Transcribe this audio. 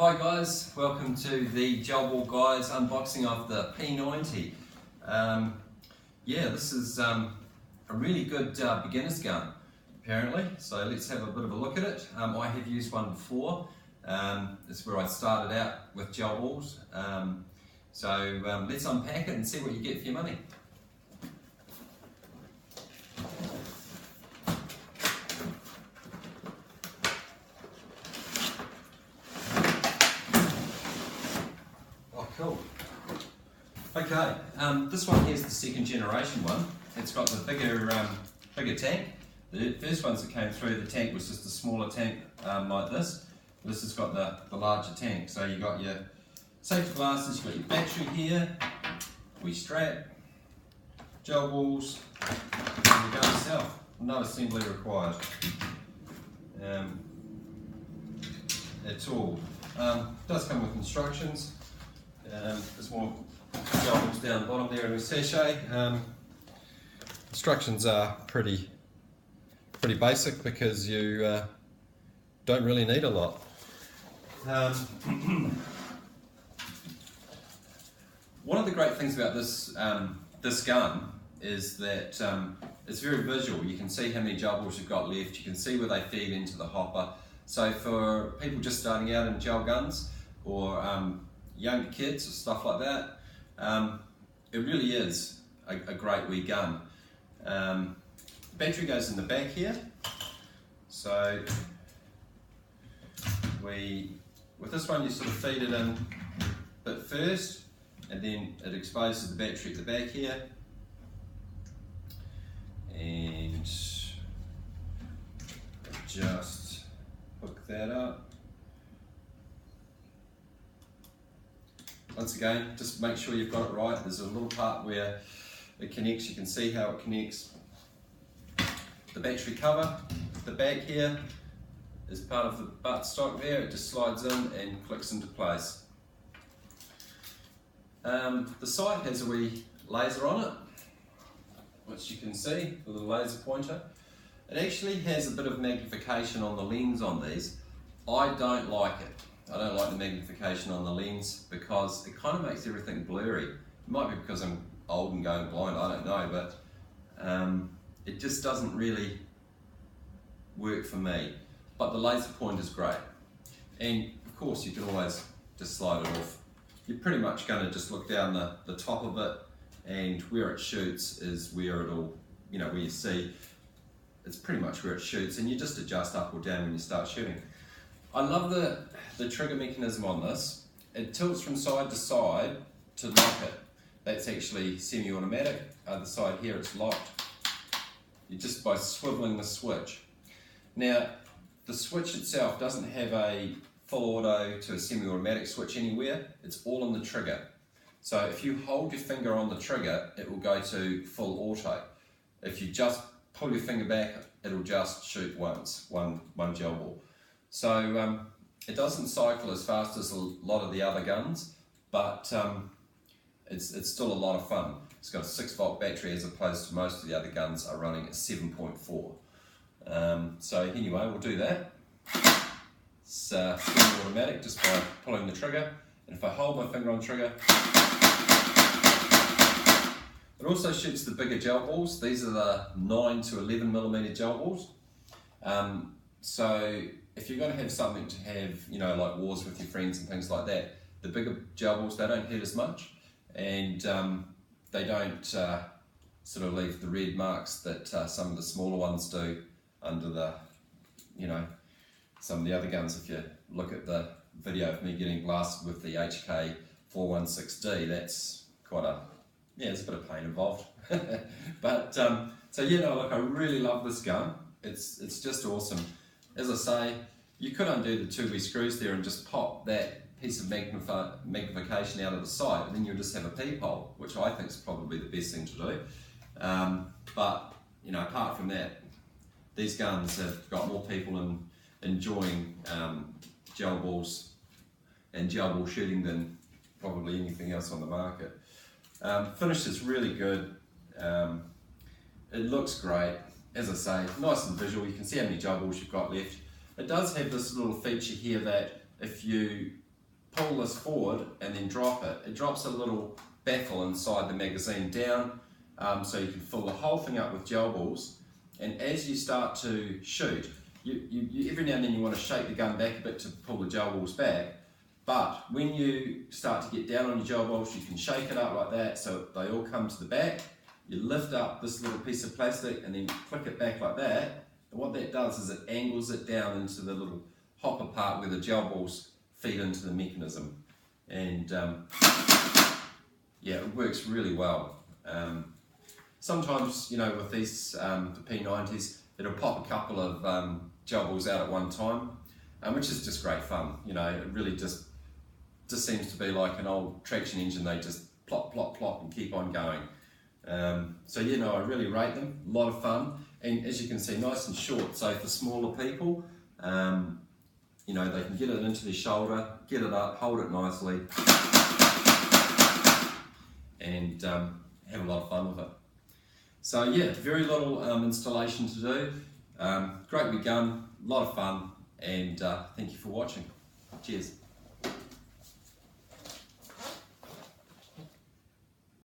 Hi guys, welcome to the Gel Ball Guys unboxing of the p90. Yeah, this is a really good beginner's gun apparently, so let's have a bit of a look at it. I have used one before. It's where I started out with gel balls. So let's unpack it and see what you get for your money. Cool. Okay, this one here's the second generation one. It's got the bigger tank. The first ones that came through, the tank was just a smaller tank like this. This has got the larger tank. So you got your safety glasses, you've got your battery here, we strap, gel balls, and the gun itself. No assembly required at all. It does come with instructions. There's more gel balls down the bottom there in a sachet. Instructions are pretty basic because you don't really need a lot. One of the great things about this this gun is that it's very visual. You can see how many gel balls you've got left. You can see where they feed into the hopper. So for people just starting out in gel guns or younger kids or stuff like that, it really is a great wee gun. The battery goes in the back here, so with this one you sort of feed it in a bit first, and then it exposes the battery at the back here, and just hook that up. Once again, just make sure you've got it right. There's a little part where it connects. You can see how it connects. The battery cover, the back here, is part of the buttstock there. It just slides in and clicks into place. The side has a wee laser on it, which you can see with a laser pointer. It actually has a bit of magnification on the lens on these. I don't like it. I don't like the magnification on the lens because it kind of makes everything blurry. It might be because I'm old and going blind, I don't know, but it just doesn't really work for me. But the laser point is great. And of course you can always just slide it off. You're pretty much going to just look down the top of it, and where it shoots is where it'll, where you see, it's pretty much where it shoots, and you just adjust up or down when you start shooting. I love the trigger mechanism on this. It tilts from side to side to lock it. That's actually semi-automatic. Other side here it's locked. You just by swiveling the switch. Now the switch itself doesn't have a full auto to a semi-automatic switch anywhere. It's all in the trigger. So if you hold your finger on the trigger, it will go to full auto. If you just pull your finger back, it'll just shoot once, one gel ball. So it doesn't cycle as fast as a lot of the other guns, but it's still a lot of fun. It's got a 6-volt battery as opposed to most of the other guns are running at 7.4. So anyway, we'll do that. It's automatic just by pulling the trigger, and if I hold my finger on the trigger, it also shoots the bigger gel balls. These are the 9 to 11mm gel balls. So if you're going to have something to have, like wars with your friends and things like that, the bigger gel balls, they don't hurt as much, and they don't sort of leave the red marks that some of the smaller ones do under the, some of the other guns. If you look at the video of me getting blasted with the HK 416D, that's quite there's a bit of pain involved. But so look, I really love this gun. It's just awesome. As I say, you could undo the 2 wee screws there and just pop that piece of magnification out of the side, and then you'll just have a peephole, which I think is probably the best thing to do. But apart from that, these guns have got more people enjoying gel balls and gel ball shooting than probably anything else on the market. Finish is really good. It looks great. As I say, nice and visual. You can see how many gel balls you've got left. It does have this little feature here that if you pull this forward and then drop it, it drops a little baffle inside the magazine down, so you can fill the whole thing up with gel balls. And as you start to shoot, you every now and then you want to shake the gun back a bit to pull the gel balls back, but when you start to get down on your gel balls, you can shake it up like that so they all come to the back. You lift up this little piece of plastic and then click it back like that, and what that does is it angles it down into the little hopper part where the gel balls feed into the mechanism. And yeah, it works really well. Sometimes, you know, with these the P90s, it'll pop a couple of gel balls out at one time, which is just great fun. You know, it really just seems to be like an old traction engine. They just plop, plop, plop and keep on going. So you know, I really rate them. A lot of fun, and as you can see, nice and short. So for smaller people, you know, they can get it into their shoulder, get it up, hold it nicely, and have a lot of fun with it. So yeah, very little installation to do. Great big gun, a lot of fun, and thank you for watching. Cheers.